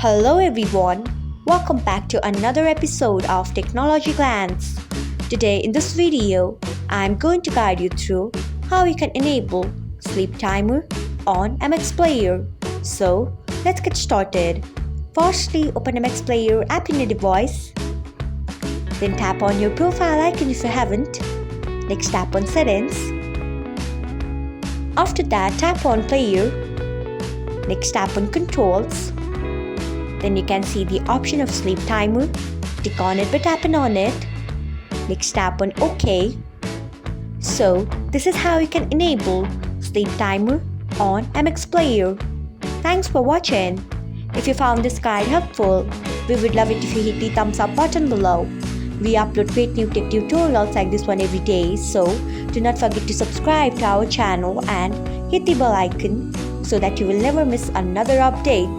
Hello everyone, welcome back to another episode of Technology Glance. Today in this video, I'm going to guide you through how you can enable sleep timer on MX Player. So let's get started. Firstly, open MX Player app in your device. Then tap on your profile icon if you haven't. Next tap on settings. After that, tap on player. Next tap on controls. Then you can see the option of sleep timer. Click on it by tapping on it. Next tap on OK. So this is how you can enable sleep timer on MX Player. Thanks for watching. If you found this guide helpful, we would love it if you hit the thumbs up button below. We upload great new tech tutorials like this one every day, so do not forget to subscribe to our channel and hit the bell icon so that you will never miss another update.